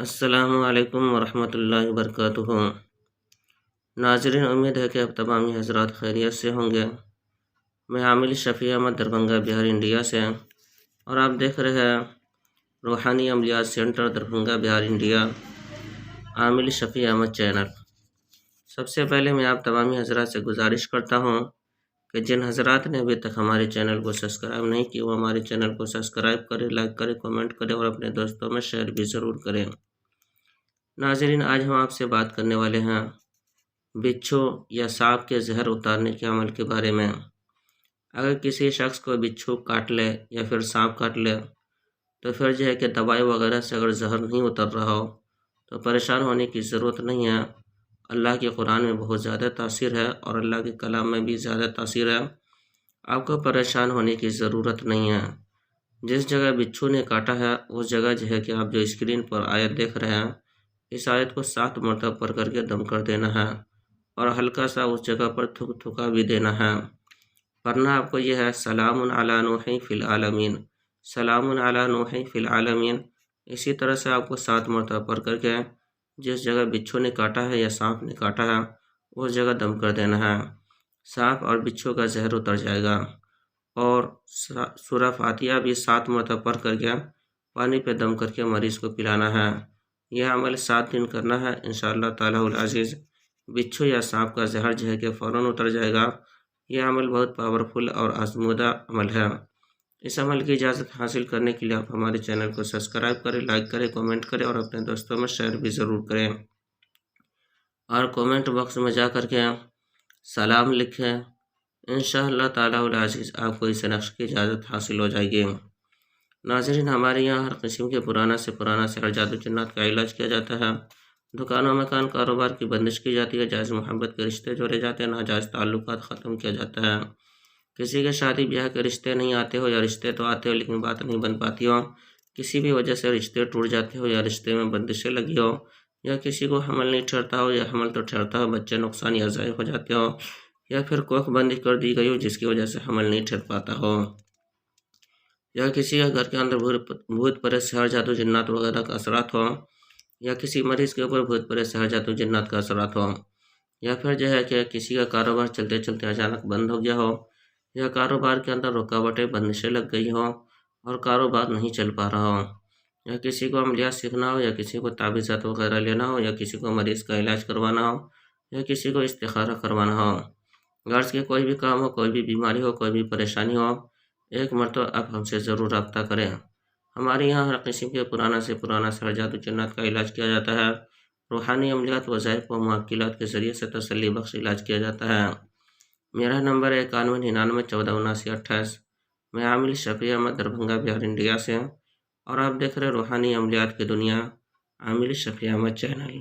السلام علیکم ورحمۃ اللہ وبرکاتہ۔ ناظرین، امید ہے کہ اب تمامی حضرات خیریت سے ہوں گے۔ میں عامل شفیع احمد دربھنگہ بہار انڈیا سے، اور آپ دیکھ رہے ہیں روحانی عملیات سینٹر دربھنگہ بہار انڈیا، عامل شفیع احمد چینل۔ سب سے پہلے میں آپ تمامی حضرات سے گزارش کرتا ہوں کہ جن حضرات نے ابھی تک ہمارے چینل کو سبسکرائب نہیں کی وہ ہمارے چینل کو سبسکرائب کریں، لائک کریں، کمنٹ کریں اور اپنے دوستوں میں شیئر بھی ضرور کریں۔ ناظرین، آج ہم آپ سے بات کرنے والے ہیں بچھو یا سانپ کے زہر اتارنے کے عمل کے بارے میں۔ اگر کسی شخص کو بچھو کاٹ لے یا پھر سانپ کاٹ لے تو پھر جو ہے کہ دوائی وغیرہ سے اگر زہر نہیں اتر رہا ہو تو پریشان ہونے کی ضرورت نہیں ہے۔ اللہ کے قرآن میں بہت زیادہ تاثیر ہے اور اللہ کے کلام میں بھی زیادہ تاثیر ہے، آپ کو پریشان ہونے کی ضرورت نہیں ہے۔ جس جگہ بچھو نے کاٹا ہے اس جگہ جو ہے کہ آپ جو اسکرین پر آیت دیکھ رہے ہیں، اس آیت کو 7 مرتبہ پڑھ کر کے دم کر دینا ہے اور ہلکا سا اس جگہ پر تھکا بھی دینا ہے۔ پڑھنا آپ کو یہ ہے: سلام علی نوح فی العالمین، سلام علی نوح فی العالمین۔ اسی طرح سے آپ کو 7 مرتبہ پڑھ کر کے جس جگہ بچھو نے کاٹا ہے یا سانپ نے کاٹا ہے اس جگہ دم کر دینا ہے۔ سانپ اور بچھو کا زہر اتر جائے گا۔ اور سورہ فاتحہ بھی 7 مرتبہ پڑھ کر کے پانی پہ دم کر کے مریض کو پلانا ہے۔ یہ عمل 7 دن کرنا ہے، انشاءاللہ تعالی العزیز بچھو یا سانپ کا زہر جو ہے کہ فوراً اتر جائے گا۔ یہ عمل بہت پاورفل اور آزمودہ عمل ہے۔ اس عمل کی اجازت حاصل کرنے کے لیے آپ ہمارے چینل کو سبسکرائب کریں، لائک کریں، کمنٹ کریں اور اپنے دوستوں میں شیئر بھی ضرور کریں۔ اور کمنٹ باکس میں جا کر کے سلام لکھیں، انشاءاللہ تعالی العزیز آپ کو اس نقش کی اجازت حاصل ہو جائے گی۔ ناظرین، ہمارے یہاں ہر قسم کے پرانا سحر جادو جنات کا علاج کیا جاتا ہے۔ دکانوں مکان کاروبار کی بندش کی جاتی ہے، جائز محبت کے رشتے جوڑے جاتے ہیں، ناجائز تعلقات ختم کیا جاتا ہے۔ کسی کے شادی بیاہ کے رشتے نہیں آتے ہو یا رشتے تو آتے ہو لیکن بات نہیں بن پاتی ہو، کسی بھی وجہ سے رشتے ٹوٹ جاتے ہو یا رشتے میں بندشیں لگی ہو، یا کسی کو حمل نہیں ٹھہرتا ہو یا حمل تو ٹھہرتا ہو بچے نقصان یا ضائع ہو جاتے ہو، یا پھر کوکھ بندی کر دی گئی ہو جس کی وجہ سے حمل نہیں ٹھہر پاتا ہو، یا کسی کے گھر کے اندر بھوت پریت سحر جادو جنات وغیرہ کا اثرات ہو، یا کسی مریض کے اوپر بھوت پریت سحر جادو جنات کا اثرات ہو، یا پھر جو ہے کہ کسی کا کاروبار چلتے چلتے اچانک بند ہو گیا ہو، یا کاروبار کے اندر رکاوٹیں بندشیں لگ گئی ہوں اور کاروبار نہیں چل پا رہا ہو، یا کسی کو عملیات سیکھنا ہو، یا کسی کو تعویذات وغیرہ لینا ہو، یا کسی کو مریض کا علاج کروانا ہو، یا کسی کو استخارہ کروانا ہو، غرض کے کوئی بھی کام ہو، کوئی بھی بیماری ہو، کوئی بھی پریشانی ہو، ایک مرتبہ آپ ہم سے ضرور رابطہ کریں۔ ہمارے یہاں ہر قسم کے پرانا سحر جادو جنات کا علاج کیا جاتا ہے۔ روحانی عملیات، وظائف و معقلات کے ذریعے سے تسلی بخش علاج کیا جاتا ہے۔ میرا نمبر ہے 9199147928۔ میں عامل شفیع احمد دربھنگہ بہار انڈیا سے، اور آپ دیکھ رہے روحانی عملیات کی دنیا، عامل شفیع احمد چینل۔